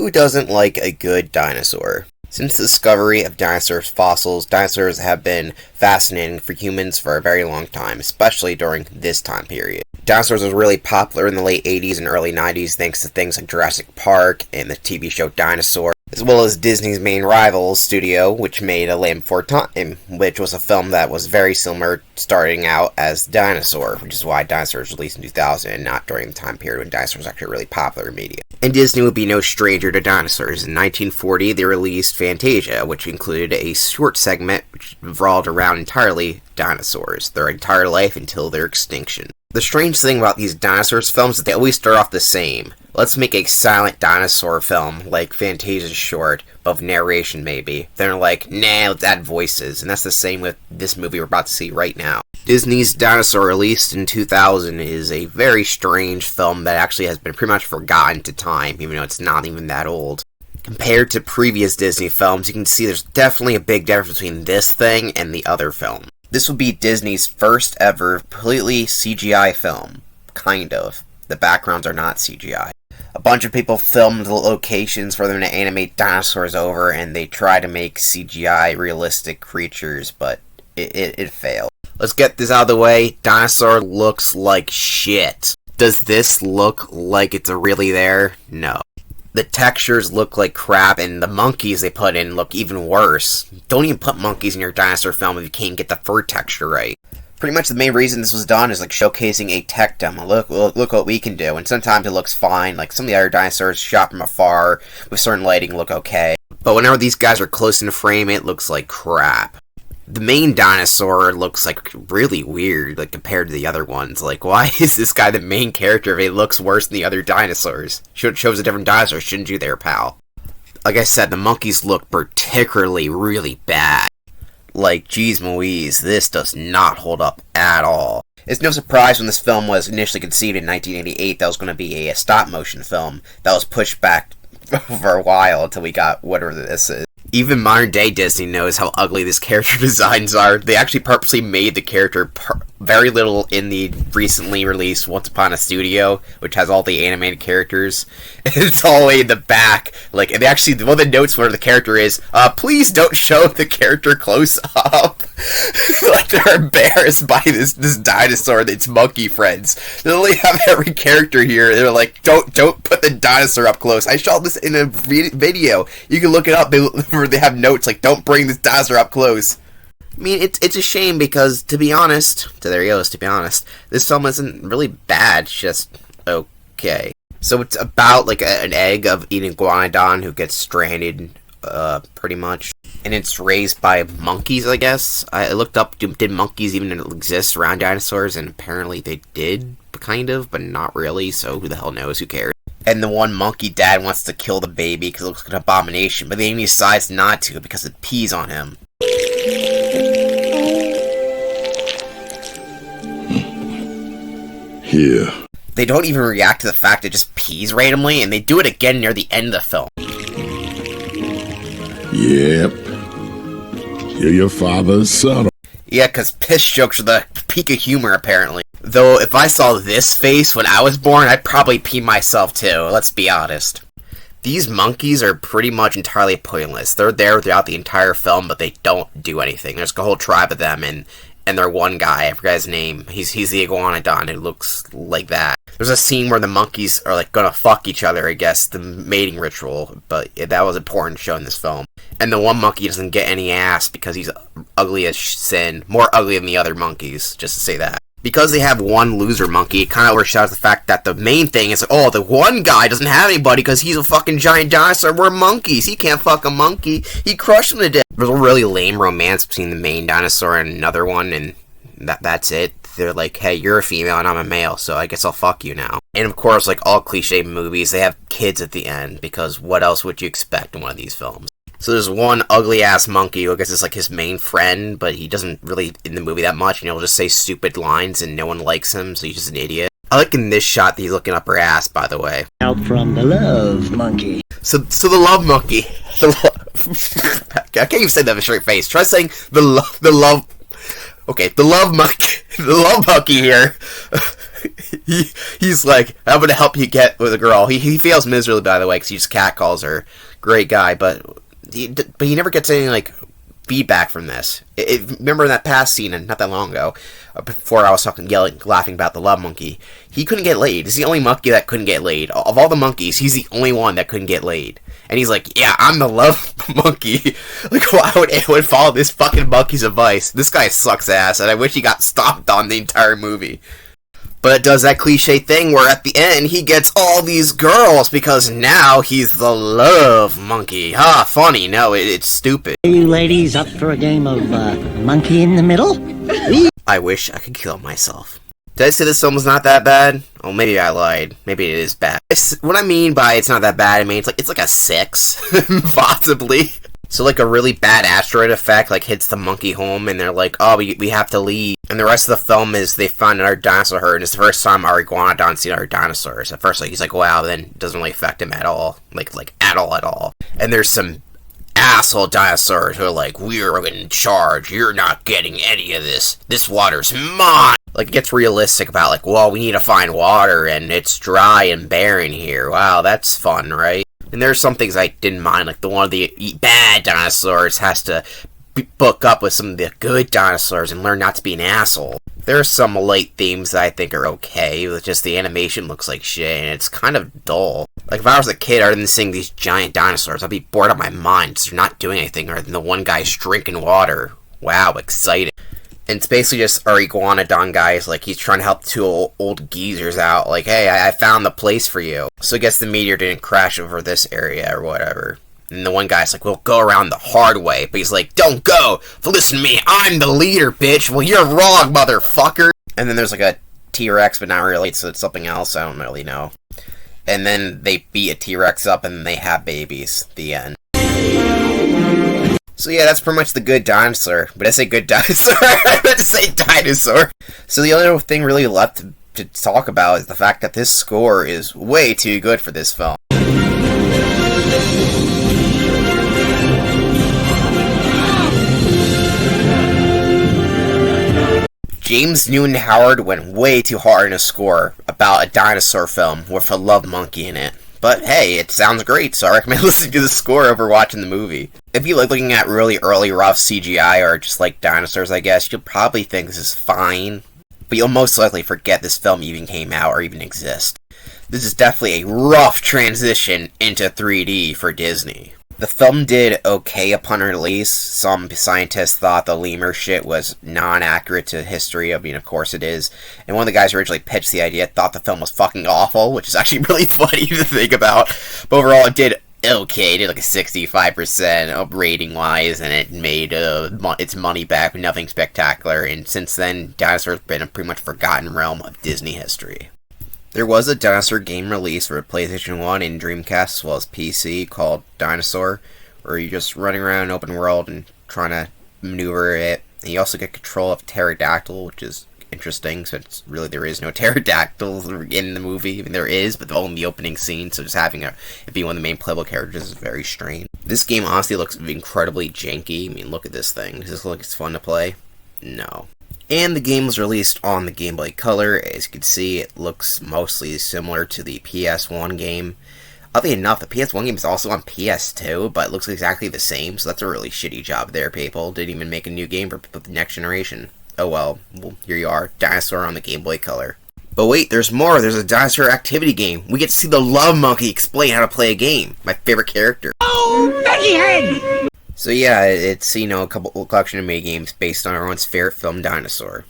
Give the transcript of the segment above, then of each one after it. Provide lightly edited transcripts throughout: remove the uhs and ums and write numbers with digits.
Who doesn't like a good dinosaur? Since the discovery of dinosaurs' fossils, dinosaurs have been fascinating for humans for a very long time, especially during this time period. Dinosaurs was really popular in the late 80s and early 90s thanks to things like Jurassic Park and the TV show Dinosaur, as well as Disney's main rival studio, which made A Land Before Time, which was a film that was very similar starting out as Dinosaur, which is why Dinosaur was released in 2000 and not during the time period when Dinosaur was actually really popular in media. And Disney would be no stranger to dinosaurs. In 1940, they released Fantasia, which included a short segment which revolved around entirely dinosaurs, their entire life until their extinction. The strange thing about these dinosaurs films is they always start off the same. Let's make a silent dinosaur film, like Fantasia's short, but with narration maybe. Then they're like, nah, let's add voices. And that's the same with this movie we're about to see right now. Disney's Dinosaur, released in 2000, is a very strange film that actually has been pretty much forgotten to time, even though it's not even that old. Compared to previous Disney films, you can see there's definitely a big difference between this thing and the other film. This will be Disney's first ever completely CGI film. Kind of. The backgrounds are not CGI. A bunch of people filmed the locations for them to animate dinosaurs over, and they try to make CGI realistic creatures, but it failed. Let's get this out of the way. Dinosaur looks like shit. Does this look like it's really there? No. The textures look like crap, and the monkeys they put in look even worse. Don't even put monkeys in your dinosaur film if you can't get the fur texture right. Pretty much the main reason this was done is like showcasing a tech demo. Look what we can do, and sometimes it looks fine. Like some of the other dinosaurs shot from afar with certain lighting look okay. But whenever these guys are close in the frame, it looks like crap. The main dinosaur looks like really weird, like compared to the other ones. Like, why is this guy the main character if he looks worse than the other dinosaurs? Shows a different dinosaur, shouldn't you there, pal? Like I said, the monkeys look particularly really bad. Like, geez Louise, this does not hold up at all. It's no surprise when this film was initially conceived in 1988 that was going to be a stop-motion film that was pushed back for a while until we got whatever this is. Even modern-day Disney knows how ugly these character designs are. They actually purposely made the character very little in the recently released Once Upon a Studio, which has all the animated characters. It's all the way in the back. Like, and they actually, one of the notes where the character is, please don't show the character close up. Like, they're embarrassed by this dinosaur and its monkey friends. They literally have every character here. They're like, don't put the dinosaur up close. I shot this in a video. You can look it up. They have notes like, don't bring this dinosaur up close. I mean, it's a shame because, to be honest, this film isn't really bad, it's just okay. So it's about, like, an egg of an iguanodon who gets stranded, pretty much. And it's raised by monkeys, I guess. I looked up, did monkeys even exist around dinosaurs? And apparently they did, kind of, but not really, so who the hell knows, who cares? And the one monkey dad wants to kill the baby because it looks like an abomination, but then he decides not to because it pees on him. Here. They don't even react to the fact it just pees randomly, and they do it again near the end of the film. Yep. You're your father's son. Yeah, because piss jokes are the peak of humor, apparently. Though, if I saw this face when I was born, I'd probably pee myself too, let's be honest. These monkeys are pretty much entirely pointless. They're there throughout the entire film, but they don't do anything. There's a whole tribe of them, and their one guy, I forgot his name, he's the iguanodon who looks like that. There's a scene where the monkeys are like gonna fuck each other, I guess, the mating ritual, but that was important to show in this film. And the one monkey doesn't get any ass because he's ugly as sin, more ugly than the other monkeys, just to say that. Because they have one loser monkey, it kind of overshadows the fact that the main thing is, oh, the one guy doesn't have anybody because he's a fucking giant dinosaur. We're monkeys. He can't fuck a monkey. He crushed him to death. There's a really lame romance between the main dinosaur and another one, and that's it. They're like, hey, you're a female and I'm a male, so I guess I'll fuck you now. And of course, like all cliche movies, they have kids at the end, because what else would you expect in one of these films? So there's one ugly-ass monkey who I guess is like his main friend, but he doesn't really in the movie that much, and he'll just say stupid lines, and no one likes him, so he's just an idiot. I like in this shot that he's looking up her ass, by the way. Out from the love monkey. So the love monkey. I can't even say that with a straight face. Try saying the love... Okay, the love monkey. The love monkey here he's like, I'm gonna help you get with a girl. He fails miserably, by the way, because he just catcalls her. Great guy, but he never gets any, like, feedback from this. Remember in that past scene, and not that long ago, before I was laughing about the love monkey, he couldn't get laid. He's the only monkey that couldn't get laid. Of all the monkeys, he's the only one that couldn't get laid. And he's like, yeah, I'm the love monkey. Like, why would anyone follow this fucking monkey's advice? This guy sucks ass, and I wish he got stomped on the entire movie. But it does that cliche thing where at the end he gets all these girls because now he's the love monkey. Ha, funny. No, it's stupid. Are you ladies up for a game of monkey in the middle? I wish I could kill myself. Did I say this film was not that bad? Oh, maybe I lied. Maybe it is bad. What I mean by it's not that bad, I mean it's like a 6, possibly. So like a really bad asteroid effect like hits the monkey home and they're like, oh, we have to leave. And the rest of the film is they find another dinosaur herd, and it's the first time our iguanodon sees other dinosaurs. At first, like, he's like, wow, then it doesn't really affect him at all. Like at all. And there's some asshole dinosaurs who are like, we're in charge. You're not getting any of this. This water's mine. Like, it gets realistic about, like, well, we need to find water, and it's dry and barren here. Wow, that's fun, right? And there's some things I didn't mind, like the one of the bad dinosaurs has to book up with some of the good dinosaurs and learn not to be an asshole. There's some light themes that I think are okay, with just the animation looks like shit, and it's kind of dull. Like, if I was a kid other than seeing these giant dinosaurs, I'd be bored out of my mind, because they're not doing anything other than the one guy's drinking water. Wow, exciting. And it's basically just our iguanodon guys, like, he's trying to help two old geezers out, like, hey, I found the place for you. So I guess the meteor didn't crash over this area or whatever. And the one guy's like, we'll go around the hard way. But he's like, don't go! Listen to me, I'm the leader, bitch! Well, you're wrong, motherfucker! And then there's like a T-Rex, but not really, so it's something else, I don't really know. And then they beat a T-Rex up and they have babies. The end. So yeah, that's pretty much the good dinosaur. But I say good dinosaur, I meant to say dinosaur. So the only thing really left to talk about is the fact that this score is way too good for this film. James Newton Howard went way too hard in a score about a dinosaur film with a love monkey in it. But hey, it sounds great, so I recommend listening to the score over watching the movie. If you like looking at really early rough CGI or just like dinosaurs, I guess, you'll probably think this is fine. But you'll most likely forget this film even came out or even exists. This is definitely a rough transition into 3D for Disney. The film did okay upon release. Some scientists thought the lemur shit was non-accurate to history. I mean, of course it is. And one of the guys who originally pitched the idea thought the film was fucking awful, which is actually really funny to think about. But overall, it did okay. It did like a 65% rating-wise, and it made its money back with nothing spectacular. And since then, Dinosaur has been a pretty much forgotten realm of Disney history. There was a Dinosaur game released for PlayStation 1 and Dreamcast as well as PC called Dinosaur, where you're just running around an open world and trying to maneuver it. And you also get control of a pterodactyl, which is interesting, since really there is no pterodactyls in the movie. I mean, there is, but only in the opening scene, so just having it be one of the main playable characters is very strange. This game honestly looks incredibly janky. I mean, look at this thing. Does this look like it's fun to play? No. And the game was released on the Game Boy Color. As you can see, it looks mostly similar to the PS1 game. Oddly enough, the PS1 game is also on PS2, but it looks exactly the same, so that's a really shitty job there, people. Didn't even make a new game for the next generation. Oh well, here you are, Dinosaur on the Game Boy Color. But wait, there's more. There's a Dinosaur activity game. We get to see the Love Monkey explain how to play a game. My favorite character. Oh, Becky Head! So yeah, it's, you know, a collection of mini-games based on everyone's favorite film, Dinosaur.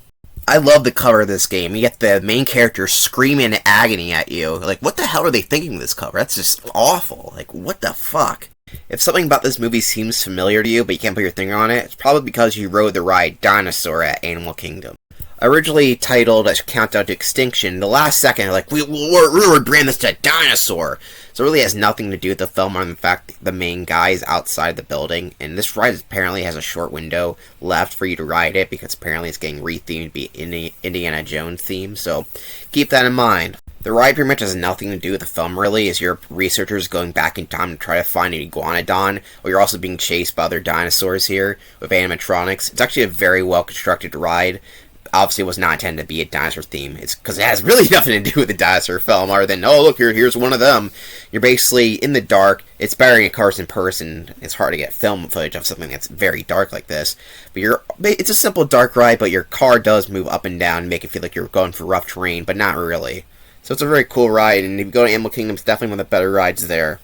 I love the cover of this game. You get the main character screaming in agony at you. Like, what the hell are they thinking of this cover? That's just awful. Like, what the fuck? If something about this movie seems familiar to you, but you can't put your finger on it, it's probably because you rode the ride Dinosaur at Animal Kingdom. Originally titled as Countdown to Extinction, the last second, like, we're rebrand this to Dinosaur. So it really has nothing to do with the film, other than the fact the main guy is outside the building, and this ride apparently has a short window left for you to ride it, because apparently it's getting rethemed to be Indiana Jones theme, so keep that in mind. The ride pretty much has nothing to do with the film, really, as you're researchers going back in time to try to find an iguanodon, or you're also being chased by other dinosaurs here with animatronics. It's actually a very well constructed ride. obviously was not intended to be a dinosaur theme. It's because it has really nothing to do with the dinosaur film, other than, oh, look, here's one of them. You're basically in the dark. It's better in cars in person. It's hard to get film footage of something that's very dark like this. But it's a simple dark ride, but your car does move up and down and make it feel like you're going through rough terrain, but not really. So it's a very cool ride, and if you go to Animal Kingdom, it's definitely one of the better rides there.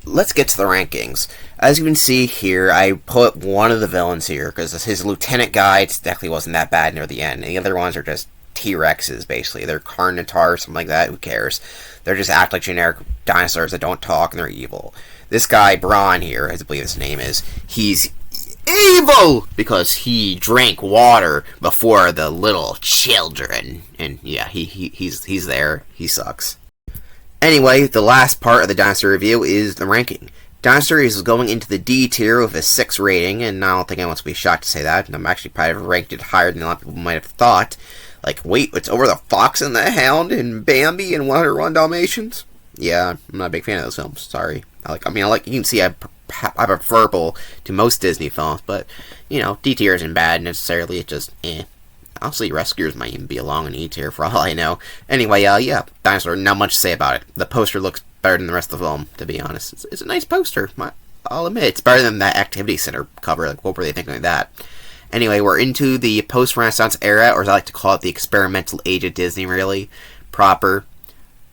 Let's get to the rankings. As you can see here, I put one of the villains here, because his lieutenant guy definitely wasn't that bad near the end. And the other ones are just T-Rexes, basically. They're Carnotaur or something like that, who cares? They're just act like generic dinosaurs that don't talk, and they're evil. This guy, Braun here, as I believe his name is, he's evil! Because he drank water before the little children. And yeah, he's there. He sucks. Anyway, the last part of the Dinosaur review is the ranking. Dinosaur is going into the D tier with a 6 rating, and I don't think anyone will be shocked to say that. And I'm actually probably ranked it higher than a lot of people might have thought. Like, wait, it's over The Fox and the Hound and Bambi and 101 Dalmatians? Yeah, I'm not a big fan of those films. Sorry. You can see I prefer to most Disney films, but, you know, D tier isn't bad necessarily. It's just, Honestly, Rescuers might even belong in E tier for all I know. Anyway, yeah, Dinosaur, not much to say about it. The poster looks better than the rest of the film, to be honest. It's a nice poster. I'll admit, it's better than that Activity Center cover. Like, what were they thinking of that? Anyway, we're into the post-Renaissance era, or as I like to call it, the experimental age of Disney, really. Proper.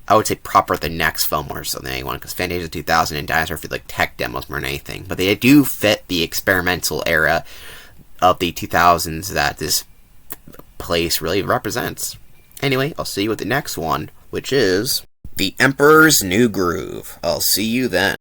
I would say proper the next film more so than anyone, because Fantasia 2000 and Dinosaur feel like tech demos more than anything. But they do fit the experimental era of the 2000s that this place really represents. Anyway, I'll see you with the next one, which is The Emperor's New Groove. I'll see you then.